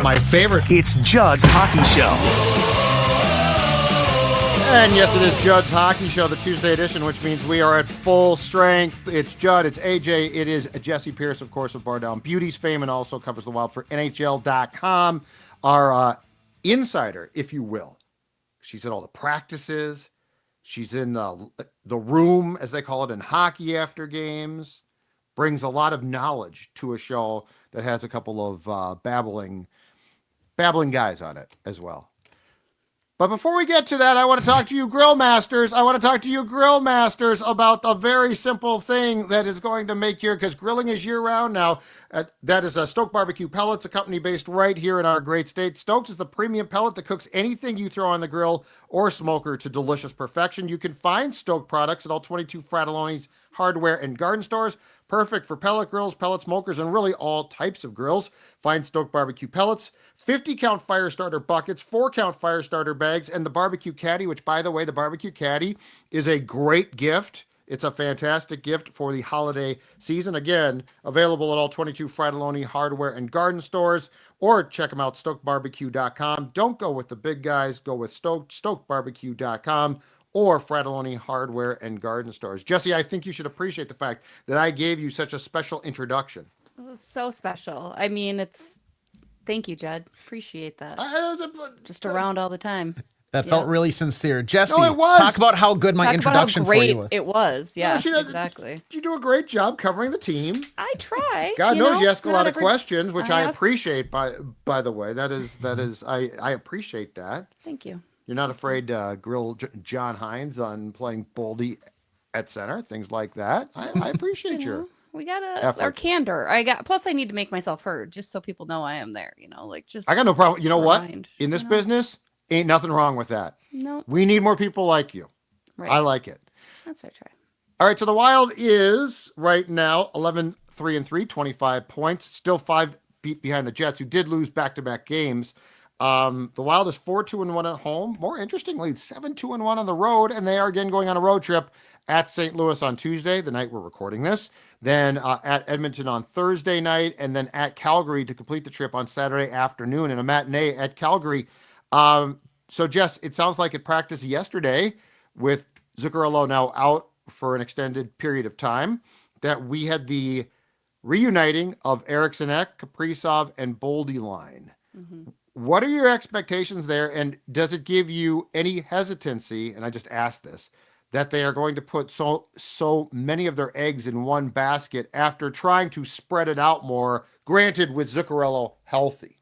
My favorite. It's Judd's Hockey Show. And yes, it is Judd's Hockey Show, the Tuesday edition, which means we are at full strength. It's Judd, it's AJ, it is Jessi Pierce, of course, of Bardown Beauties fame, and also covers the Wild for NHL.com. Our insider, if you will. She's at all the practices. She's in the room, as they call it, in hockey after games. Brings a lot of knowledge to a show that has a couple of babbling guys on it as well. But before we get to that, I want to talk to you grill masters. About a very simple thing that is going to make because grilling is year-round now. That is Stoke Barbecue Pellets, a company based right here in our great state. Stoked is the premium pellet that cooks anything you throw on the grill or smoker to delicious perfection. You can find Stoke products at all 22 Fratelloni's hardware and garden stores. Perfect for pellet grills, pellet smokers, and really all types of grills. Find Stoke Barbecue Pellets, 50-count fire starter buckets, 4-count fire starter bags, and the barbecue caddy, which, by the way, the barbecue caddy is a great gift. It's a fantastic gift for the holiday season. Again, available at all 22 Fratelloni hardware and garden stores, or check them out, StokeBarbecue.com. Don't go with the big guys. Go with StokeBarbecue.com. or Fratelloni hardware and garden stores. Jessi, I think you should appreciate the fact that I gave you such a special introduction. It was so special. I mean, thank you, Judd. Appreciate that. Just around all the time. That felt really sincere. Jessi, No, it was. talk about how good my introduction for you was. It was. Yeah, exactly. You do a great job covering the team. I try. God knows you ask a lot of questions, which I ask. appreciate, by the way. That is I appreciate that. Thank you. You're not afraid to grill John Hynes on playing Boldy at center, things like that. I appreciate your we gotta efforts. our candor. Plus I need to make myself heard just so people know I am there, I got no problem. You know what? Remind, In this business, ain't nothing wrong with that. No. We need more people like you. Right. I like it. That's what I try. All right, so the Wild is right now 11-3-3, 25 points, still 5 behind the Jets, who did lose back-to-back games. The Wild is 4-2-1 at home. More interestingly, 7-2-1 on the road, and they are again going on a road trip at St. Louis on Tuesday, the night we're recording this, then at Edmonton on Thursday night, and then at Calgary to complete the trip on Saturday afternoon in a matinee at Calgary. So, Jess, it sounds like at practice yesterday, with Zuccarello now out for an extended period of time, that we had the reuniting of Eriksson, Kaprizov, and Boldy line. Mm-hmm. What are your expectations there, and does it give you any hesitancy, and I just asked this, that they are going to put so many of their eggs in one basket after trying to spread it out more, granted with Zuccarello healthy?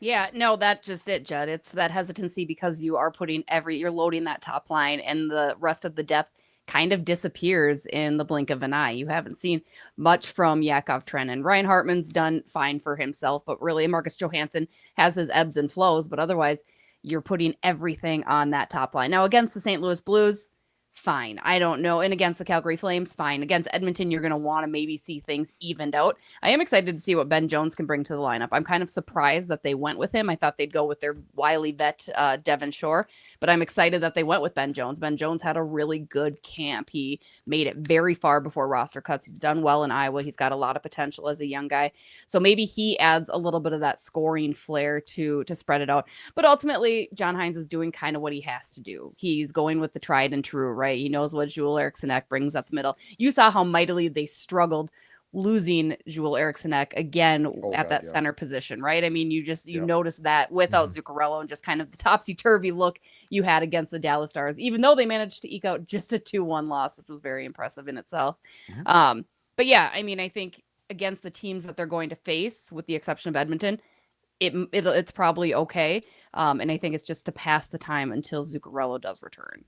Yeah, no, that's just it, Judd. It's that hesitancy because you are you're loading that top line, and the rest of the depth kind of disappears in the blink of an eye. You haven't seen much from Yakov Trenin. Ryan Hartman's done fine for himself, but really Marcus Johansson has his ebbs and flows, but otherwise you're putting everything on that top line. Now against the St. Louis Blues, fine. I don't know. And against the Calgary Flames, fine. Against Edmonton, you're going to want to maybe see things evened out. I am excited to see what Ben Jones can bring to the lineup. I'm kind of surprised that they went with him. I thought they'd go with their wily vet, Devin Shore, but I'm excited that they went with Ben Jones. Ben Jones had a really good camp. He made it very far before roster cuts. He's done well in Iowa. He's got a lot of potential as a young guy. So maybe he adds a little bit of that scoring flair to spread it out. But ultimately, John Hynes is doing kind of what he has to do. He's going with the tried and true, right? He knows what Joel Eriksson brings up the middle. You saw how mightily they struggled losing Joel Eriksson again at that center position, right? I mean, you notice that without Zuccarello and just kind of the topsy-turvy look you had against the Dallas Stars, even though they managed to eke out just a 2-1 loss, which was very impressive in itself. Mm-hmm. But yeah, I mean, I think against the teams that they're going to face, with the exception of Edmonton, it's probably okay. And I think it's just to pass the time until Zuccarello does return.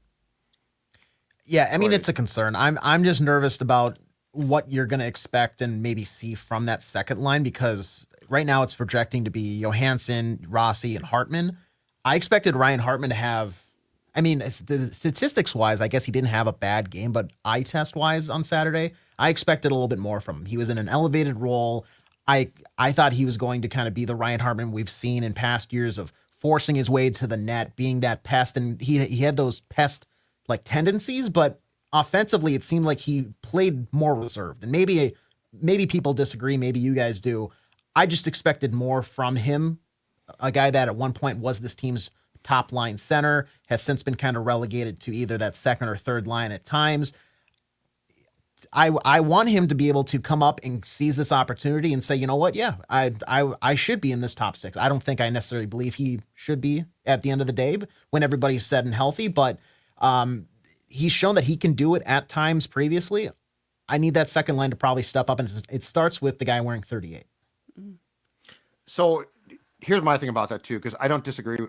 Yeah, I mean, it's a concern. I'm just nervous about what you're going to expect and maybe see from that second line, because right now it's projecting to be Johansson, Rossi, and Hartman. I expected Ryan Hartman to have, I mean, the statistics-wise, I guess he didn't have a bad game, but eye test-wise on Saturday, I expected a little bit more from him. He was in an elevated role. I thought he was going to kind of be the Ryan Hartman we've seen in past years of forcing his way to the net, being that pest, and he had those pest like tendencies, but offensively it seemed like he played more reserved. And maybe people disagree, maybe you guys do. I just expected more from him. A guy that at one point was this team's top line center has since been kind of relegated to either that second or third line at times. I want him to be able to come up and seize this opportunity and say, you know what? Yeah, I should be in this top 6. I don't think I necessarily believe he should be at the end of the day when everybody's said and healthy, but he's shown that he can do it at times previously. I need that second line to probably step up, and it starts with the guy wearing 38. So here's my thing about that too, because I don't disagree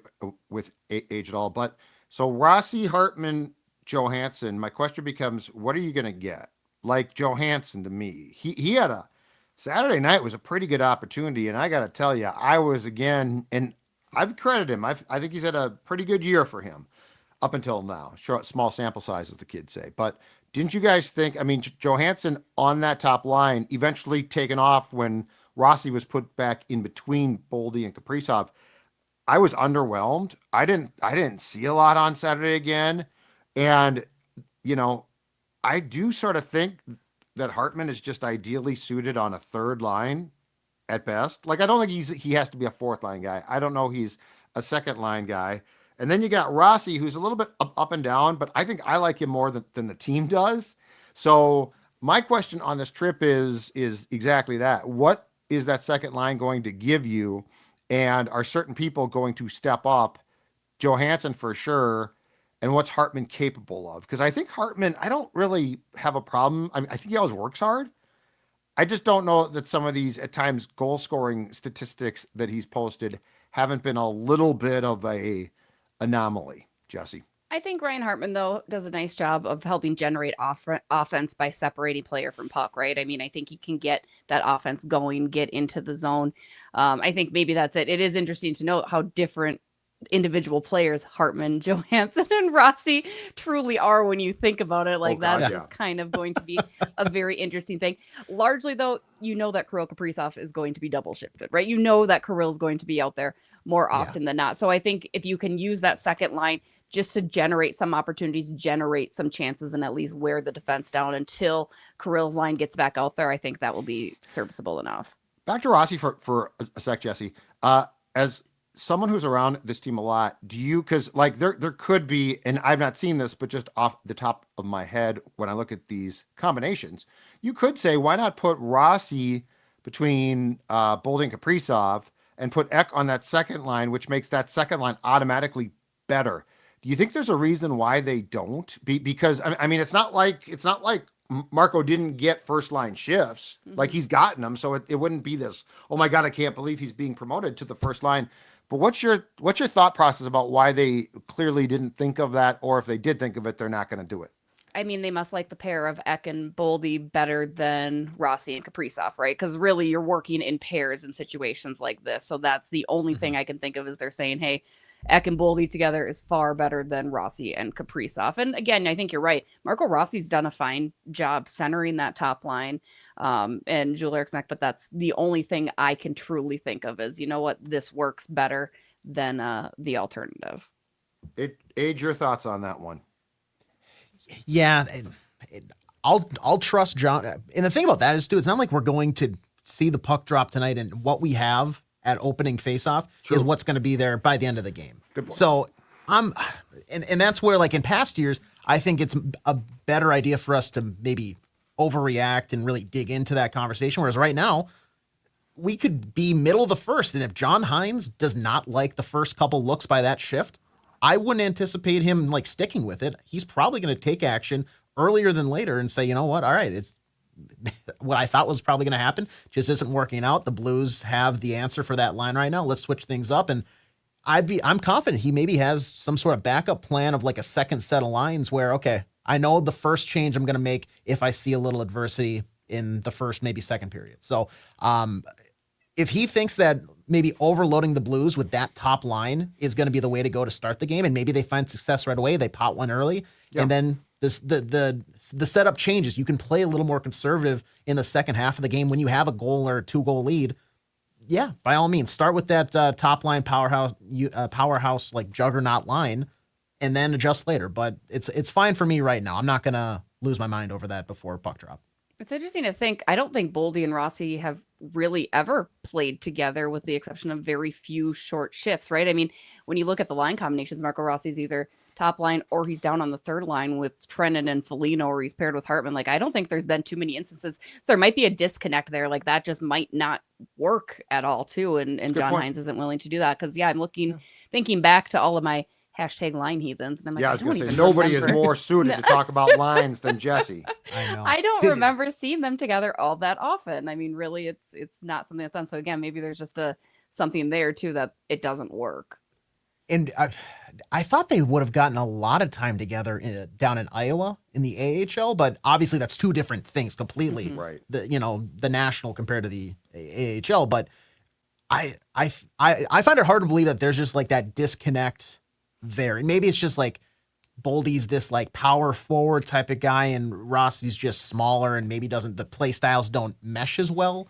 with age at all. But so Rossi, Hartman, Johansson, my question becomes, what are you going to get? Like Johansson, to me, he had a Saturday night was a pretty good opportunity, and I got to tell you, I was again, and I've credited him. I think he's had a pretty good year for him up until now. Short, small sample size, as the kids say. But didn't you guys think? I mean, Johansson on that top line eventually taken off when Rossi was put back in between Boldy and Kaprizov. I was underwhelmed. I didn't see a lot on Saturday again, and you know, I do sort of think that Hartman is just ideally suited on a third line at best. Like, I don't think he has to be a fourth line guy. I don't know he's a second line guy. And then you got Rossi, who's a little bit up and down, but I think I like him more than the team does. So my question on this trip is exactly that. What is that second line going to give you? And are certain people going to step up? Johansson for sure. And what's Hartman capable of? Because I think Hartman, I don't really have a problem. I mean, I think he always works hard. I just don't know that some of these, at times, goal scoring statistics that he's posted haven't been a little bit of a anomaly, Jessi. I think Ryan Hartman, though, does a nice job of helping generate offense by separating player from puck, right? I mean, I think he can get that offense going, get into the zone. I think maybe that's it. It is interesting to note how different individual players Hartman, Johansson, and Rossi truly are when you think about it. Like, that's just kind of going to be a very interesting thing. Largely, though, you know that Kirill Kaprizov is going to be double shifted, right? You know that Kirill is going to be out there more often than not. So I think if you can use that second line just to generate some opportunities, generate some chances, and at least wear the defense down until Kirill's line gets back out there, I think that will be serviceable enough. Back to Rossi for a sec, Jessi. As someone who's around this team a lot, do you, because like there could be, and I've not seen this, but just off the top of my head, when I look at these combinations, you could say, why not put Rossi between Boldy and Kaprizov and put Ek on that second line, which makes that second line automatically better. Do you think there's a reason why they don't? Because I mean, it's not like Marco didn't get first line shifts. Like, he's gotten them, so it wouldn't be this, oh my God, I can't believe he's being promoted to the first line. But what's your thought process about why they clearly didn't think of that, or if they did think of it, they're not going to do it? I mean, they must like the pair of Ek and Boldy better than Rossi and Kaprizov, right? Because really, you're working in pairs in situations like this. So that's the only thing I can think of is they're saying, hey, Ek and Boldy together is far better than Rossi and Kaprizov. And again, I think you're right. Marco Rossi's done a fine job centering that top line and Joel Eriksson, but that's the only thing I can truly think of is, you know what, this works better than the alternative. Age, your thoughts on that one? Yeah, I'll trust John. And the thing about that is, too, it's not like we're going to see the puck drop tonight, and what we have at opening faceoff is what's going to be there by the end of the game. Good point. So and that's where, like in past years, I think it's a better idea for us to maybe overreact and really dig into that conversation. Whereas right now, we could be middle of the first, and if John Hynes does not like the first couple looks by that shift, I wouldn't anticipate him like sticking with it. He's probably going to take action earlier than later and say, you know what, all right, it's what I thought was probably going to happen just isn't working out. The Blues have the answer for that line right now. Let's switch things up. And I'm confident he maybe has some sort of backup plan of like a second set of lines where, okay, I know the first change I'm going to make if I see a little adversity in the first, maybe second period. So if he thinks that maybe overloading the Blues with that top line is going to be the way to go to start the game, and maybe they find success right away, they pot one early, and then the setup changes. You can play a little more conservative in the second half of the game when you have a goal or a 2-goal lead. Yeah, by all means, start with that top line powerhouse like juggernaut line, and then adjust later. But it's fine for me right now. I'm not gonna lose my mind over that before puck drop. It's interesting to think. I don't think Boldy and Rossi have really ever played together, with the exception of very few short shifts, right? I mean, when you look at the line combinations, Marco Rossi's either top line or he's down on the third line with Trennan and Foligno, or he's paired with Hartman. Like, I don't think there's been too many instances. So there might be a disconnect there. Like, that just might not work at all, too. And John Hynes isn't willing to do that. Because, yeah, I'm thinking back to all of my hashtag line heathens. And I'm like, I was going to say, nobody is more suited to talk about lines than Jessi. I know. I don't remember seeing them together all that often. I mean, really, it's not something that's done. So again, maybe there's just something there too, that it doesn't work. And I thought they would have gotten a lot of time together down in Iowa in the AHL, but obviously that's two different things completely. Mm-hmm. Right. The national compared to the AHL. But I find it hard to believe that there's just like that disconnect there. And maybe it's just like Boldy's this like power forward type of guy, and Rossi's just smaller, and maybe the play styles don't mesh as well.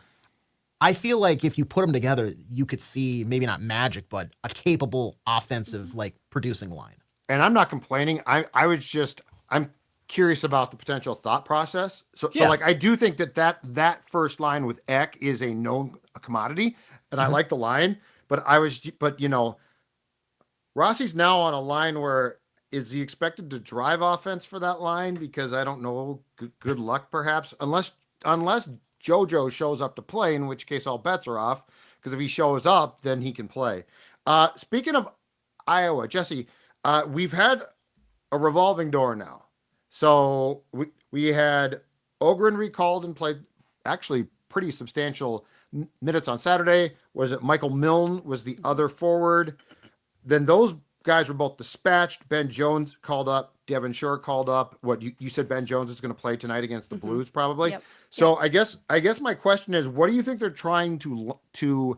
I feel like if you put them together, you could see maybe not magic, but a capable offensive like producing line. And I'm not complaining. I'm curious about the potential thought process. So like, I do think that first line with Ek is a known commodity, and I like the line, but Rossi's now on a line where, is he expected to drive offense for that line? Because I don't know. Good luck, perhaps, unless JoJo shows up to play, in which case all bets are off. Because if he shows up, then he can play. Speaking of Iowa, Jessi, we've had a revolving door now. So we had Ogren recalled and played actually pretty substantial minutes on Saturday. Was it Michael Milne was the other forward? Then those guys were both dispatched. Ben Jones called up. Devin Shore called up. What you said, Ben Jones is going to play tonight against the Blues, probably. Yep. So yep. I guess my question is, what do you think they're trying to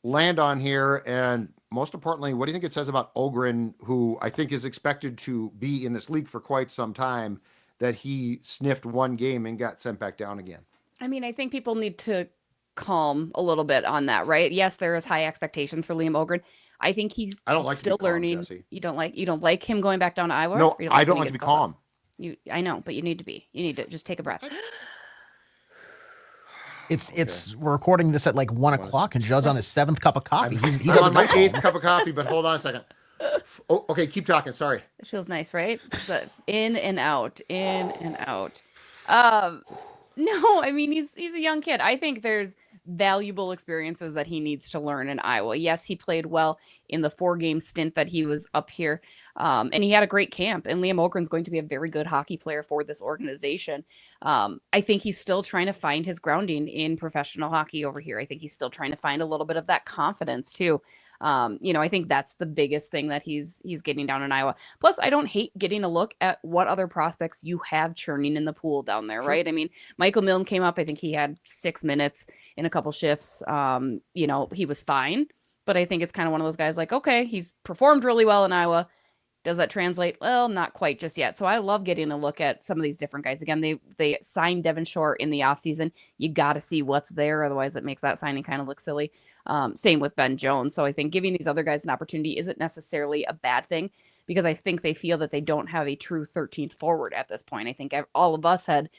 land on here? And most importantly, what do you think it says about Ogren, who I think is expected to be in this league for quite some time, that he sniffed one game and got sent back down again? I mean, I think people need to calm a little bit on that, right? Yes, there is high expectations for Liam Ogren. I think he's still learning. Jessi. You don't like him going back down to Iowa? No, I don't like to be calm. I know, but you need to be. You need to just take a breath. We're recording this at like 1 o'clock, and Judd's on his 7th cup of coffee. He's on my 8th cup of coffee, but hold on a second. Oh, okay, keep talking. Sorry. It feels nice, right? In and out, in and out. No, I mean, he's a young kid. I think there's valuable experiences that he needs to learn in Iowa. Yes, he played well in the 4-game stint that he was up here, and he had a great camp. And Liam Ogren's going to be a very good hockey player for this organization. I think he's still trying to find his grounding in professional hockey over here. I think he's still trying to find a little bit of that confidence too. I think that's the biggest thing that he's getting down in Iowa. Plus, I don't hate getting a look at what other prospects you have churning in the pool down there, right? I mean, Michael Milne came up. I think he had 6 minutes in a couple shifts. He was fine, but I think it's kind of one of those guys like, okay, he's performed really well in Iowa. Does that translate? Well, not quite just yet. So I love getting a look at some of these different guys. Again, they signed Devin Shore in the offseason. You got to see what's there. Otherwise, it makes that signing kind of look silly. Same with Ben Jones. So I think giving these other guys an opportunity isn't necessarily a bad thing, because I think they feel that they don't have a true 13th forward at this point. I think all of us had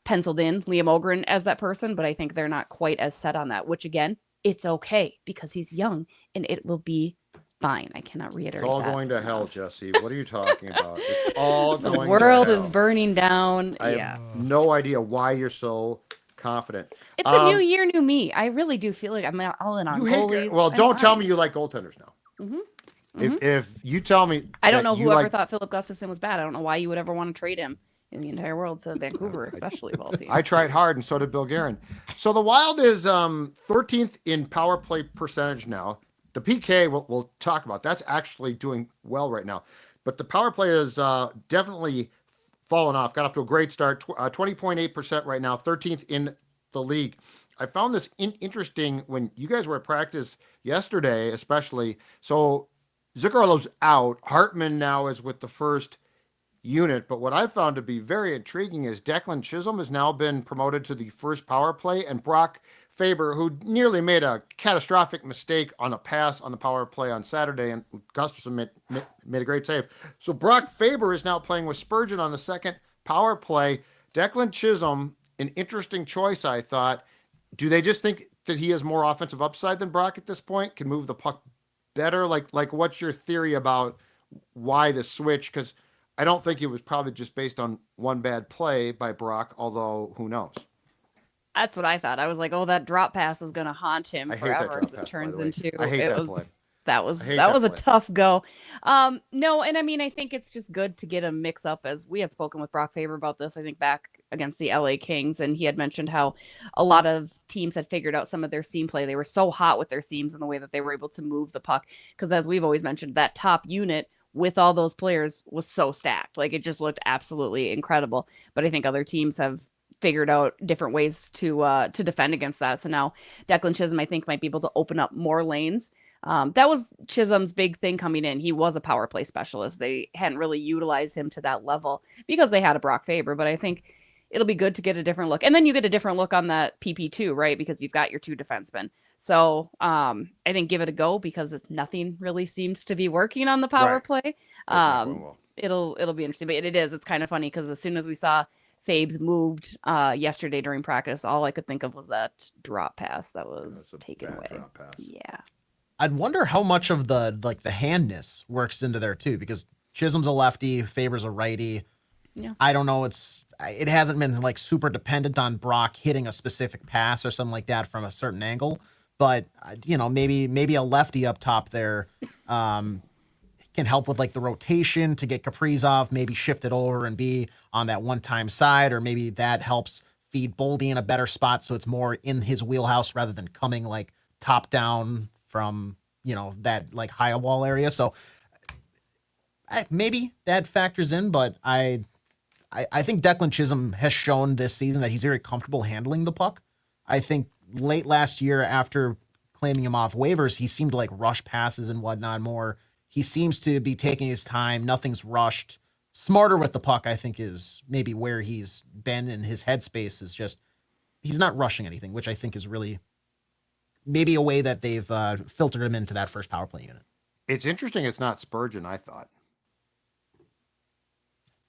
penciled in Liam Ogren as that person, but I think they're not quite as set on that, which again, it's okay because he's young and it will be fine. I cannot reiterate. It's all going to hell, Jessi. What are you talking about? It's all going to hell. The world is burning down. I have no idea why you're so confident. It's a new year, new me. I really do feel like I'm all in on goalies. Well, don't tell me you like goaltenders now. Mm-hmm. If you tell me, I don't know whoever thought Philip Gustafson was bad. I don't know why you would ever want to trade him in the entire world. So Vancouver, especially of all teams. I tried hard, and so did Bill Guerin. So the Wild is 13th in power play percentage now. The PK we'll talk about. That's actually doing well right now, but the power play is definitely fallen off. Got off to a great start, 20.8% right now, 13th in the league. I found this interesting when you guys were at practice yesterday, especially. So Zuccarello's out. Hartman now is with the first unit. But what I found to be very intriguing is Declan Chisholm has now been promoted to the first power play, and Brock Faber, who nearly made a catastrophic mistake on a pass on the power play on Saturday, and Gustafson made a great save. So Brock Faber is now playing with Spurgeon on the second power play. Declan Chisholm an interesting choice, I thought. Do they just think that he has more offensive upside than Brock at this point? Can move the puck better? Like what's your theory about why the switch? Because I don't think it was probably just based on one bad play by Brock, although who knows? That's what I thought. I was like, oh, that drop pass is going to haunt him I hate that forever drop as it pass, by turns the way. into. I hate It that was play. that I was hate that that was a play. tough go. No, and I mean, I think it's just good to get a mix up, as we had spoken with Brock Faber about this, I think back against the LA Kings, and he had mentioned how a lot of teams had figured out some of their seam play. They were so hot with their seams and the way that they were able to move the puck, because as we've always mentioned, that top unit with all those players was so stacked. Like, it just looked absolutely incredible. But I think other teams have figured out different ways to defend against that. So now Declan Chisholm, I think, might be able to open up more lanes. That was Chisholm's big thing coming in. He was a power play specialist. They hadn't really utilized him to that level because they had a Brock Faber, but I think it'll be good to get a different look. And then you get a different look on that PP2, right? Because you've got your two defensemen. So I think give it a go, because nothing really seems to be working on the power Right. play. It's not going well. It'll be interesting. But it is. It's kind of funny because as soon as we saw Fabes moved yesterday during practice, all I could think of was that drop pass that was taken away. Drop pass. Yeah. I'd wonder how much of the handness works into there too, because Chisholm's a lefty, Faber's a righty. Yeah. I don't know. It hasn't been like super dependent on Brock hitting a specific pass or something like that from a certain angle, but maybe a lefty up top there can help with like the rotation to get Kaprizov maybe shifted over and be on that one-time side, or maybe that helps feed Boldy in a better spot so it's more in his wheelhouse rather than coming like top down from that like high wall area. So maybe that factors in, but I think Declan Chisholm has shown this season that he's very comfortable handling the puck. I think late last year, after claiming him off waivers, he seemed to like rush passes and whatnot more. He seems to be taking his time. Nothing's rushed. Smarter with the puck, I think, is maybe where he's been in his headspace. Is just he's not rushing anything, which I think is really maybe a way that they've filtered him into that first power play unit. It's interesting it's not Spurgeon, I thought.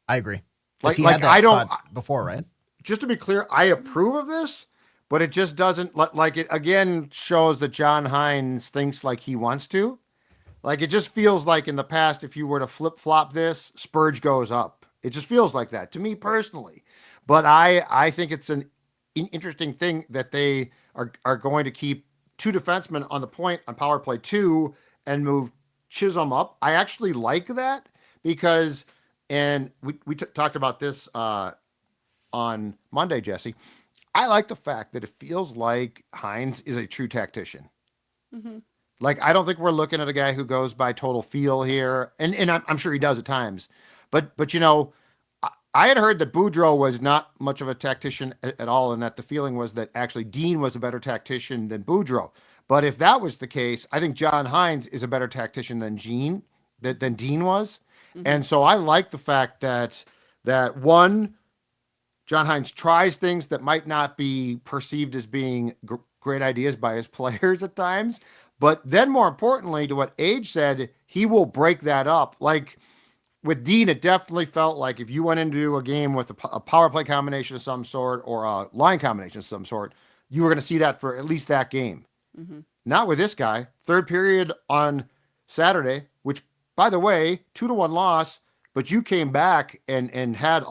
I agree. Like he had that I don't spot before, right? Just to be clear, I approve of this, but it just doesn't like it again shows that John Hynes thinks like he wants to. Like, it just feels like in the past, if you were to flip-flop this, Spurge goes up. It just feels like that to me personally. But I think it's an interesting thing that they are going to keep two defensemen on the point on power play 2 and move Chisholm up. I actually like that because, and we talked about this on Monday, Jesse. I like the fact that it feels like Hynes is a true tactician. Mm-hmm. Like, I don't think we're looking at a guy who goes by total feel here. And I'm sure he does at times. But I had heard that Boudreau was not much of a tactician at all, and that the feeling was that actually Dean was a better tactician than Boudreau. But if that was the case, I think John Hynes is a better tactician than Dean was. Mm-hmm. And so I like the fact that one, John Hynes tries things that might not be perceived as being great ideas by his players at times. But then more importantly, to what Age said, he will break that up. Like with Dean, it definitely felt like if you went into a game with a power play combination of some sort or a line combination of some sort, you were going to see that for at least that game. Mm-hmm. Not with this guy. Third period on Saturday, which, by the way, 2-1 loss, but you came back and had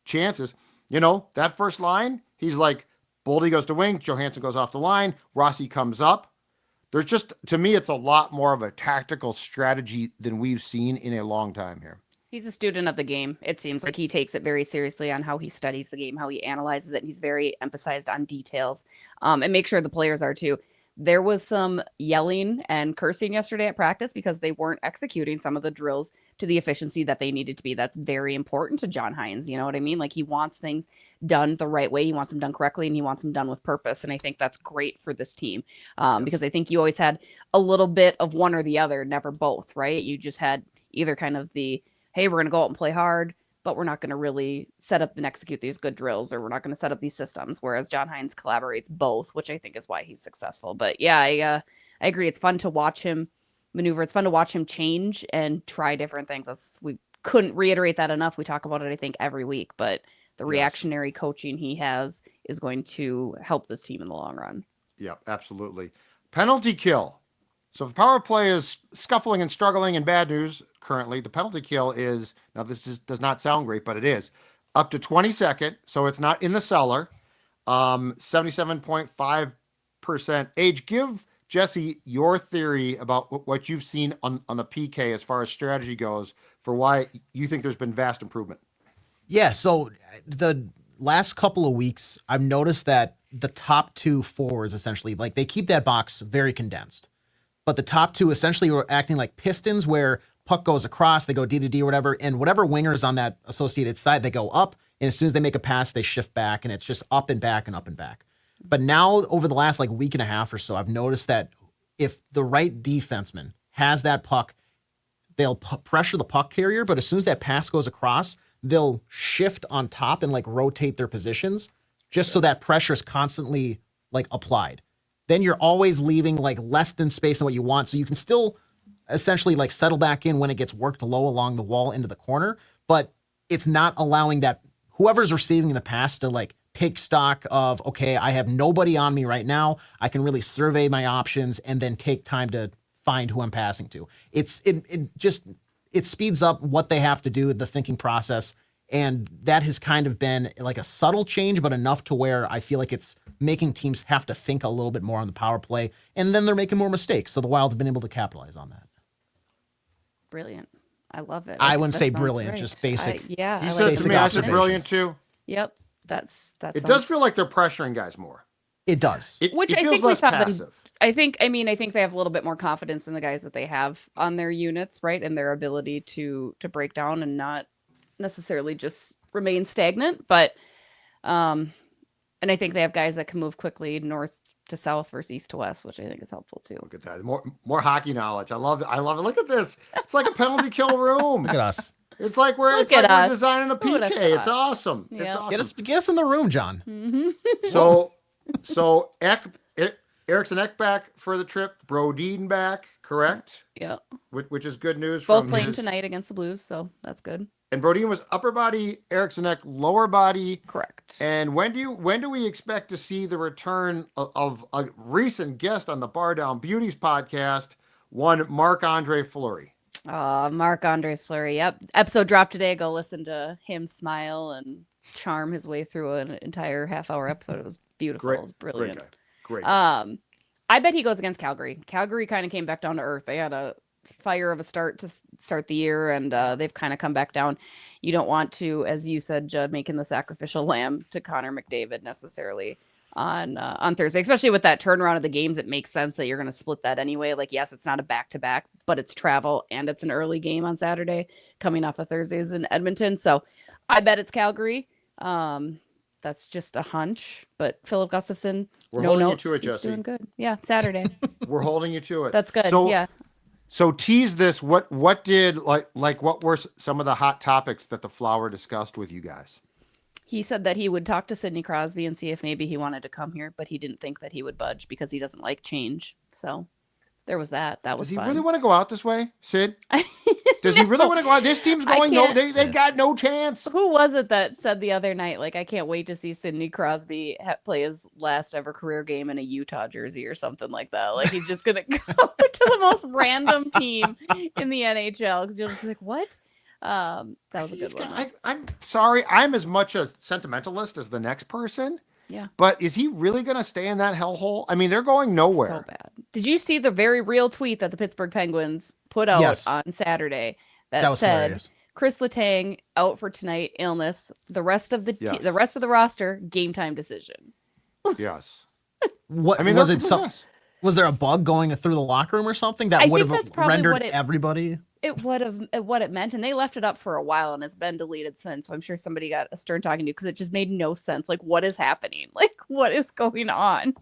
chances. That first line, he's like, Boldy goes to wing, Johansson goes off the line, Rossi comes up. There's just, to me, it's a lot more of a tactical strategy than we've seen in a long time here. He's a student of the game. It seems like he takes it very seriously on how he studies the game, how he analyzes it. He's very emphasized on details, and make sure the players are too. There was some yelling and cursing yesterday at practice because they weren't executing some of the drills to the efficiency that they needed to be. That's very important to John Hynes. You know what I mean? Like, he wants things done the right way. He wants them done correctly, and he wants them done with purpose. And I think that's great for this team because I think you always had a little bit of one or the other, never both, right? You just had either kind of the, hey, we're going to go out and play hard, but we're not going to really set up and execute these good drills, or we're not going to set up these systems. Whereas John Hynes collaborates both, which I think is why he's successful. But yeah, I agree. It's fun to watch him maneuver. It's fun to watch him change and try different things. We couldn't reiterate that enough. We talk about it, I think, every week, but the reactionary coaching he has is going to help this team in the long run. Yeah, absolutely. Penalty kill. So if the power play is scuffling and struggling and bad news currently, the penalty kill is, now does not sound great, but it is up to 22nd. So it's not in the cellar. 77.5%. Age, give Jessi your theory about what you've seen on the PK as far as strategy goes for why you think there's been vast improvement. Yeah, so the last couple of weeks, I've noticed that the top two forwards essentially, like they keep that box very condensed. But the top two essentially are acting like pistons where puck goes across, they go D to D or whatever, and whatever winger is on that associated side, they go up, and as soon as they make a pass, they shift back, and it's just up and back and up and back. But now, over the last like week and a half or so, I've noticed that if the right defenseman has that puck, they'll pressure the puck carrier, but as soon as that pass goes across, they'll shift on top and like rotate their positions just so that pressure is constantly like applied. Then you're always leaving like less than space than what you want. So you can still essentially like settle back in when it gets worked low along the wall into the corner, but it's not allowing that whoever's receiving the pass to like take stock of, okay, I have nobody on me right now. I can really survey my options and then take time to find who I'm passing to. It speeds up what they have to do, the thinking process. And that has kind of been like a subtle change, but enough to where I feel like it's making teams have to think a little bit more on the power play. And then they're making more mistakes. So the Wild have been able to capitalize on that. Brilliant. I love it. I wouldn't that say sounds basic, great. just basic. Yeah. You I said like to me, I said observations. brilliant too. Yep. That It does feel like they're pressuring guys more. It does. Which it I feels think we less saw passive. them. I think they have a little bit more confidence in the guys that they have on their units, right? And their ability to break down and not necessarily just remain stagnant. But and I think they have guys that can move quickly north to south versus east to west, which I think is helpful too. Look at that. More hockey knowledge. I love it. I love it. Look at this. It's like a penalty kill room. Look at us. It's like we're designing a PK. It's awesome. It's Yeah. awesome. Get us in the room, John. Mm-hmm. So Eriksson Ek back for the trip. Brodin back, correct? Yeah. Which is good news. Both from playing tonight against the Blues, so that's good. And Brodin was upper body, Eriksson Ek lower body. Correct. And when do we expect to see the return of a recent guest on the Bardown Beauties podcast, one Marc-Andre Fleury? Marc-Andre Fleury. Yep. Episode dropped today. Go listen to him smile and charm his way through an entire half-hour episode. It was beautiful. It was brilliant. Great guy. I bet he goes against Calgary. Calgary kind of came back down to earth. They had a fire of a start to start the year, and they've kind of come back down. You don't want to, as you said, Judd, making the sacrificial lamb to Connor McDavid necessarily on Thursday, especially with that turnaround of the games. It makes sense that you're going to split that anyway. Like, yes, it's not a back-to-back, but it's travel and it's an early game on Saturday coming off of Thursdays in Edmonton. So I bet it's Calgary. That's just a hunch, but Philip Gustafson, We're no holding notes. you to it, He's Jessi. doing good. Yeah, Saturday. We're holding you to it. That's good. Yeah. So tease this. What did what were some of the hot topics that the Flower discussed with you guys? He said that he would talk to Sidney Crosby and see if maybe he wanted to come here, but he didn't think that he would budge because he doesn't like change. So there was that. That was Does he fun. really want to go out this way, Sid? Does he really want to go out? This team's going no. They got no chance. Who was it that said the other night, like, I can't wait to see Sidney Crosby play his last ever career game in a Utah jersey or something like that? Like, he's just going to go to the most random team in the NHL because you'll just be like, what? That was a good one. I'm sorry. I'm as much a sentimentalist as the next person. Yeah. But is he really going to stay in that hellhole? I mean, they're going nowhere. So bad. Did you see the very real tweet that the Pittsburgh Penguins put out on Saturday that said hilarious. Chris Letang out for tonight, illness. The rest of the rest of the roster, game time decision. Yes. What I mean, was it? Was there a bug going through the locker room or something that would have rendered everybody? What it meant, and they left it up for a while, and it's been deleted since. So I'm sure somebody got a stern talking to because it just made no sense. Like, what is happening? Like, what is going on?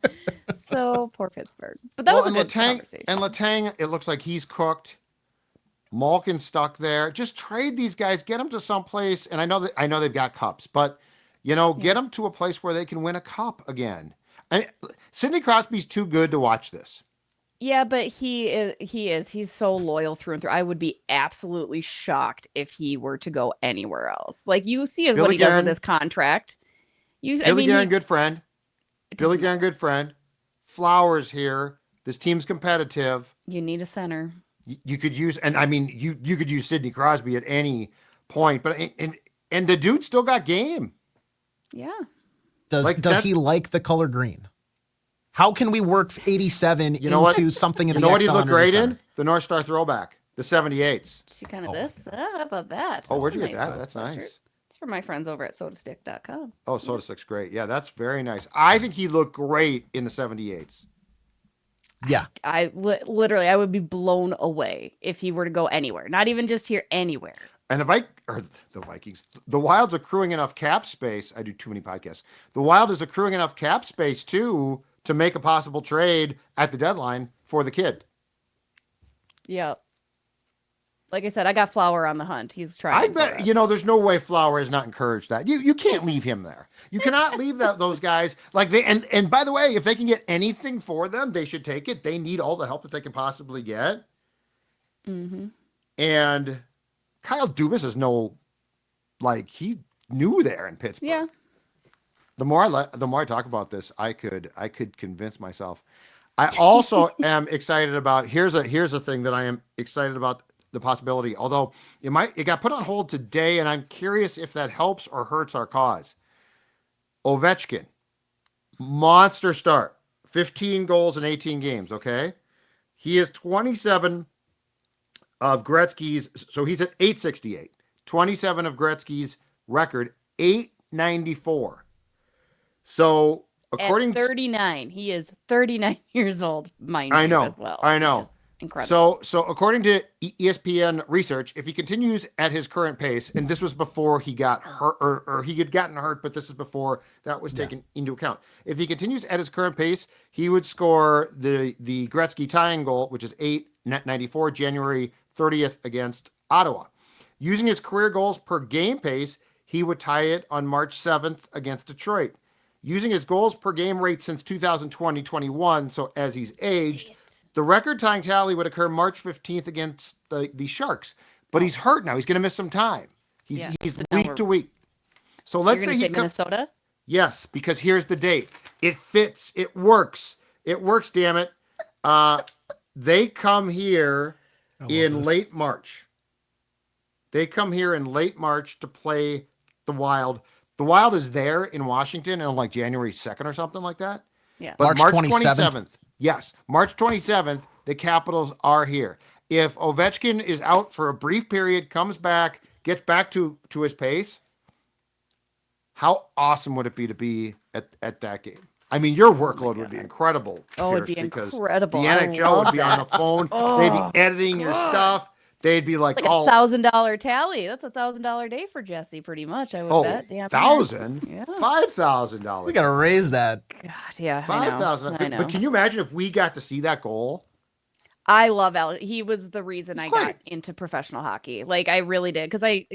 So poor Pittsburgh. But that was a good conversation. And Letang, it looks like he's cooked. Malkin stuck there. Just trade these guys, get them to someplace. And I know they've got cups, but get them to a place where they can win a cup again. And Sidney Crosby's too good to watch this. Yeah, but he's so loyal through and through. I would be absolutely shocked if he were to go anywhere else. Like you see is what Billy he does with Guerin, this contract. I Billy mean, Guerin, good friend. it Billy doesn't Guerin, matter. good friend. Flowers here. This team's competitive. You need a center. You could use, and I mean, you could use Sidney Crosby at any point, but and the dude still got game. Yeah. Does he like the color green? How can we work 87 You know what? into something in You the know what he'd XCEL look Energy great Center? in? The North Star throwback, the 78s. See kind of this? How about that? Oh, where'd That's you a get that? nice That's sweatshirt. nice. It's for my friends over at sodastick.com. Oh, Soda Stick's great. Yeah, that's very nice. I think he looked great in the 78s. Yeah. Literally, I would be blown away if he were to go anywhere. Not even just here, anywhere. And the Vikings, the Wild's accruing enough cap space. I do too many podcasts. The Wild is accruing enough cap space too to make a possible trade at the deadline for the kid. Yeah. Like I said, I got Flower on the hunt. He's trying. I bet there's no way Flower has not encouraged that. You can't leave him there. You cannot leave those guys like they and by the way, if they can get anything for them, they should take it. They need all the help that they can possibly get. Mm-hmm. And Kyle Dubas is he knew there in Pittsburgh. Yeah. The more I talk about this, I could convince myself. I also am excited about here's a thing that I am excited about the possibility. Although it got put on hold today, and I'm curious if that helps or hurts our cause. Ovechkin, monster start, 15 goals in 18 games. Okay, he is 27 of Gretzky's, so he's at 868. 27 of Gretzky's record, 894. So according at 39, he is 39 years old, mind I you, know, as well. I know. Which is incredible. So according to ESPN research, if he continues at his current pace, and this was before he got hurt, or he had gotten hurt, but this is before that was taken into account. If he continues at his current pace, he would score the Gretzky tying goal, which is 894, January 30th against Ottawa. Using his career goals per game pace, he would tie it on March 7th against Detroit. Using his goals per game rate since 2020-21, so as he's aged, the record tying tally would occur March 15th against the Sharks. But he's hurt now. He's going to miss some time. He's So now week to week. So let's You're say going to he say Minnesota? Yes, because here's the date. It fits. It works. It works, damn it. They come here in late March. They come here in late March to play the Wild. The Wild is there in Washington on like January 2nd or something like that. Yeah. But March March 27th. 27th. Yes, March 27th, the Capitals are here. If Ovechkin is out for a brief period, comes back, gets back to his pace, how awesome would it be at that game? I mean, your workload would be incredible. Oh, it'd Pierce, be because incredible. The I NHL would love be on the phone. They'd be editing your stuff. They'd be like, Like $1,000 tally. That's $1,000 day for Jesse, pretty much. I would bet. Damn near. 1,000, Yeah. $5,000. We got to raise that. God, yeah. I know. 5,000. But can you imagine if we got to see that goal? I love Alex. He was the reason I great. got into professional hockey. Like I really did. Because I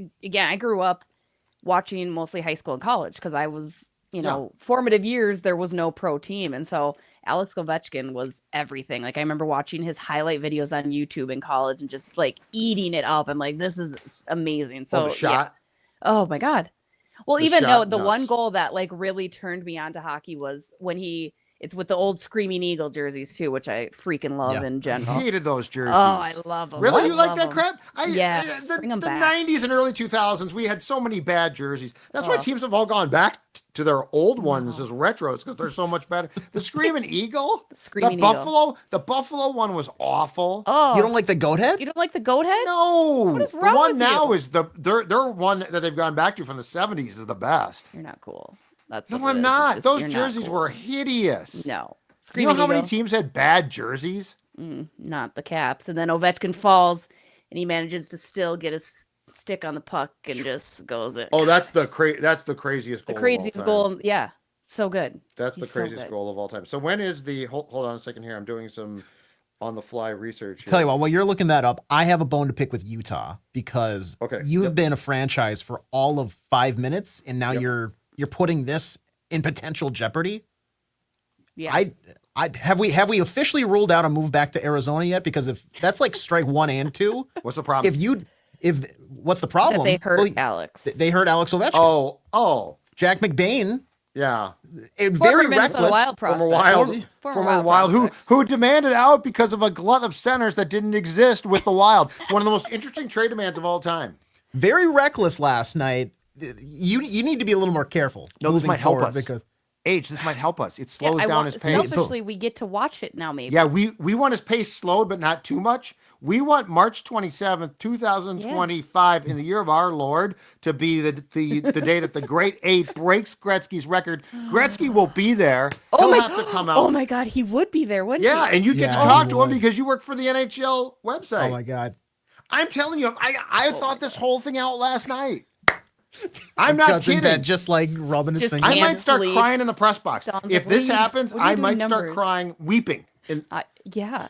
grew up watching mostly high school and college because I was, formative years, there was no pro team. And so Alex Ovechkin was everything. Like I remember watching his highlight videos on YouTube in college and just like eating it up. I'm like, this is amazing. So The shot. Yeah. Oh my God. Well, The even though shot, the one nuts. goal that like really turned me on to hockey was when it's with the old Screaming Eagle jerseys too, which I freaking love Yeah. in I general. hated those jerseys. Oh, I love them. Really? You like that crap? Yeah, The, bring 'em the back. 90s and early 2000s, we had so many bad jerseys. That's why Oh. teams have all gone back to their old ones as retros because they're so much better. The Screaming Eagle, Screaming Eagle. the Buffalo one was awful. Oh, You don't like the goat head? you don't like the goat head? No, What is the wrong one with now you? is their one that they've gone back to from the 70s is the best. You're not cool. That's No, what it I'm is. It's not. just Those you're not jerseys cool. were hideous. No. You Screaming know how many Eagle. teams had bad jerseys? Not the Caps. And then Ovechkin falls and he manages to still get his stick on the puck and just goes it. Oh, that's the craziest the goal. craziest of all time. goal. Yeah. So good. That's the He's so craziest good. goal of all time. So when is the hold on a second here? I'm doing some on the fly research. Tell here. you what, while you're looking that up, I have a bone to pick with Utah because Okay. you've Yep. been a franchise for all of 5 minutes, and now Yep. you're putting this in potential jeopardy. Yeah. Have we officially ruled out a move back to Arizona yet? Because if that's like strike 1 and 2, What's the problem? What's the problem? That they hurt Alex. They hurt Alex Ovechkin. Oh, Jack McBain. yeah. Very Minnesota reckless. Wild prospect. Former Wild, who demanded out because of a glut of centers that didn't exist with the Wild. One of the most interesting trade demands of all time. Very reckless last night. You need to be a little more careful. No, this might help us. Because This might help us. It slows down his pace. Selfishly, we get to watch it now, maybe. Yeah, we want his pace slowed, but not too much. We want March 27th, 2025, in the year of our Lord, to be the day that the Great Eight breaks Gretzky's record. Gretzky will be there. He'll have to come out. Oh my God, he would be there, wouldn't he? Yeah, and you get to talk to him because you work for the NHL website. Oh my God. I'm telling you, I thought this whole thing out last night. I'm not Judd's in kidding. bed, just like rubbing his fingers. I might start sleep. crying in the press box. If this happens, I might start numbers? crying, weeping. And Yeah.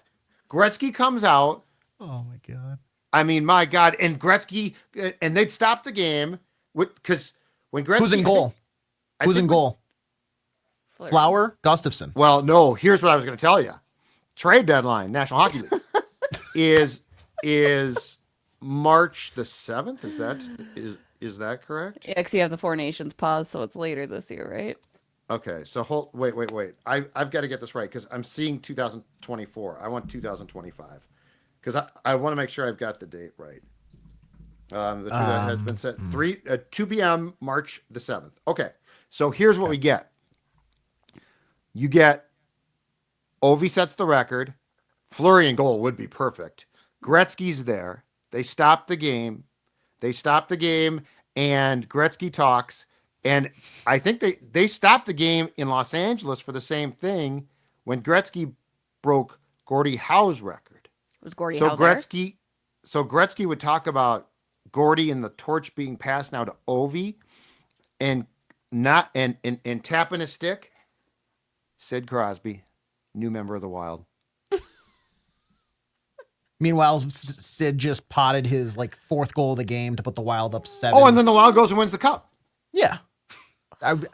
Gretzky comes out. Oh my God. I mean, my God. And Gretzky, and they'd stop the game because when Gretzky. Who's in goal? Who's in goal? Flower, Gustafson. Well, no, here's what I was going to tell you. Trade deadline, National Hockey League, is March the 7th. Is that correct? Yeah, because you have the Four Nations pause, so it's later this year, right? Okay, so wait. I've got to get this right because I'm seeing 2024. I want 2025 because I want to make sure I've got the date right. The two that has been set 2 p.m. March the 7th. Okay, so here's what we get. You get Ovi sets the record. Fleury in goal would be perfect. Gretzky's there. They stop the game. And Gretzky talks. And I think they stopped the game in Los Angeles for the same thing when Gretzky broke Gordie Howe's record. Was Gordie so Howe Gretzky, so Gretzky would talk about Gordie and the torch being passed now to Ovi, and tapping his stick. Sid Crosby, new member of the Wild. Meanwhile, Sid just potted his like 4th goal of the game to put the Wild up 7. Oh, and then the Wild goes and wins the cup. Yeah.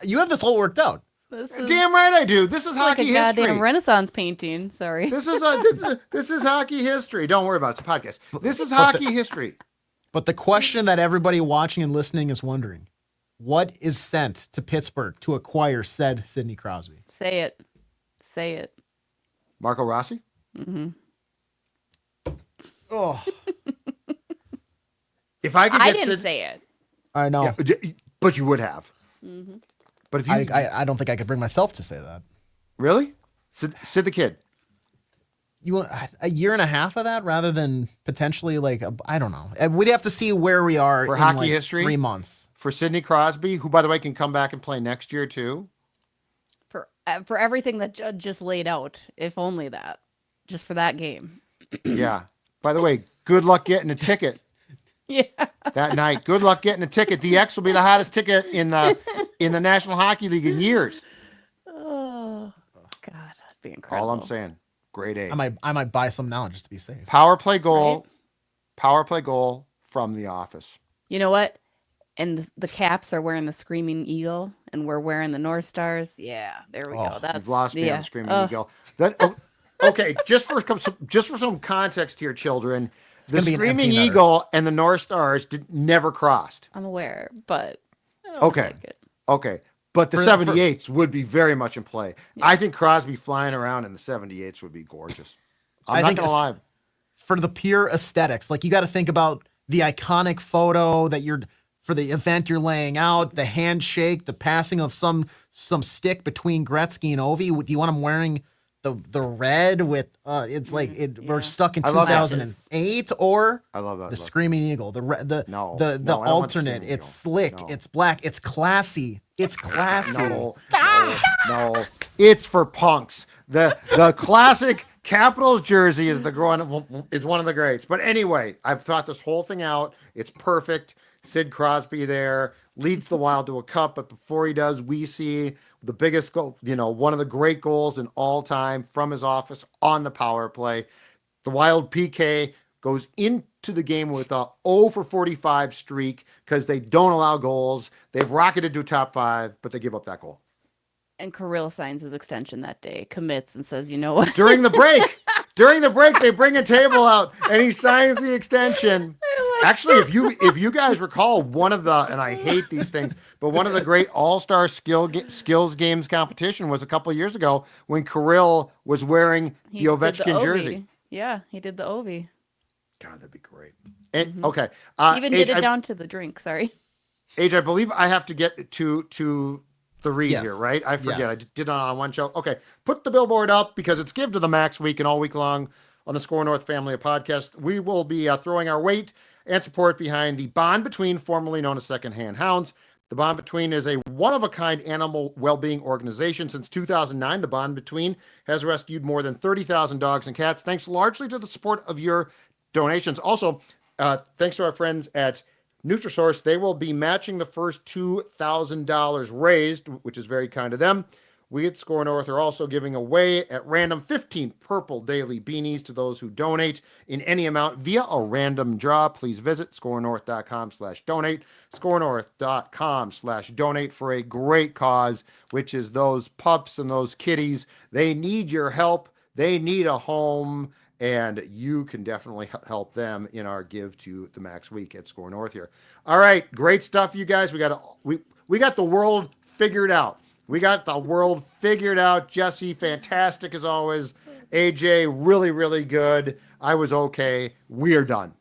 You have this all worked out. Damn right I do. This is like hockey a goddamn history. Renaissance painting. Sorry. This is hockey history. Don't worry about it. It's a podcast. This is hockey history. But the question that everybody watching and listening is wondering, what is sent to Pittsburgh to acquire said Sidney Crosby? Say it. Marco Rossi? Mm-hmm. Oh. If I could I get didn't say it. I know. Yeah, but you would have. Mm-hmm. But if you I don't think I could bring myself to say that. Really? Sid the Kid. You want a year and a half of that rather than potentially like I don't know. We'd have to see where we are For in hockey like history? 3 months. For Sidney Crosby, who by the way can come back and play next year too. For everything that Judd just laid out, if only that, just for that game. Yeah. By the way, good luck getting a ticket. Yeah. That night. Good luck getting a ticket. The X will be the hottest ticket in the National Hockey League in years. Oh God, that'd be incredible. All I'm saying. Grade A. I might buy some now just to be safe. Power play goal. Right? Power play goal from The Office. You know what? And the Caps are wearing the Screaming Eagle, and we're wearing the North Stars. Yeah, there we go. That's You've lost me on the Screaming Oh, Eagle. Okay, just for some context here, children. The gonna be an Screaming empty netter. Eagle and the North Stars never crossed. I'm aware, but Okay. Okay. But the 78s would be very much in play. Yeah. I think Crosby flying around in the 78s would be gorgeous. I'm not going to lie. For the pure aesthetics, like you got to think about the iconic photo that for the event you're laying out, the handshake, the passing of some stick between Gretzky and Ovi. Do you want him wearing the red with it's like we're stuck in 2008 or I love that. The Screaming Eagle, the I don't want alternate. Screaming It's Eagle. slick, No. it's black, it's classy. It's classy. No, it's for punks. The classic Capitals jersey is one of the greats. But anyway, I've thought this whole thing out. It's perfect. Sid Crosby there leads the Wild to a cup, but before he does, we see the biggest goal, one of the great goals in all time from his office on the power play. The Wild PK goes into the game with a 0 for 45 streak because they don't allow goals. They've rocketed to top 5, but they give up that goal. And Kirill signs his extension that day, commits, and says, "You know what?" During the break, they bring a table out and he signs the extension. Actually, if you guys recall, one of the, and I hate these things, but one of the great all-star skills games competition was a couple of years ago when Kirill was wearing the Ovechkin jersey. Yeah, he did the Ovi. God, that'd be great. And Mm-hmm. okay, Even did it down to the drink. Sorry, Age, I believe I have to get to the read Yes. here, right? I forget. Yes. I did it on one show. Okay, put the billboard up because it's Give to the Max week and all week long on the SKOR North family of podcasts. We will be throwing our weight and support behind the Bond Between, formerly known as Secondhand Hounds. The Bond Between is a one-of-a-kind animal well-being organization. Since 2009, the Bond Between has rescued more than 30,000 dogs and cats, thanks largely to the support of your donations. Also, thanks to our friends at Nutrisource, they will be matching the first $2,000 raised, which is very kind of them. We at SKOR North are also giving away at random 15 purple daily beanies to those who donate in any amount via a random draw. Please visit skornorth.com/donate, skornorth.com/donate for a great cause, which is those pups and those kitties. They need your help. They need a home, and you can definitely help them in our Give to the Max week at SKOR North here. All right, great stuff, you guys. We got the world figured out. We got the world figured out. Jessi, fantastic as always. AJ, really, really good. I was okay. We are done.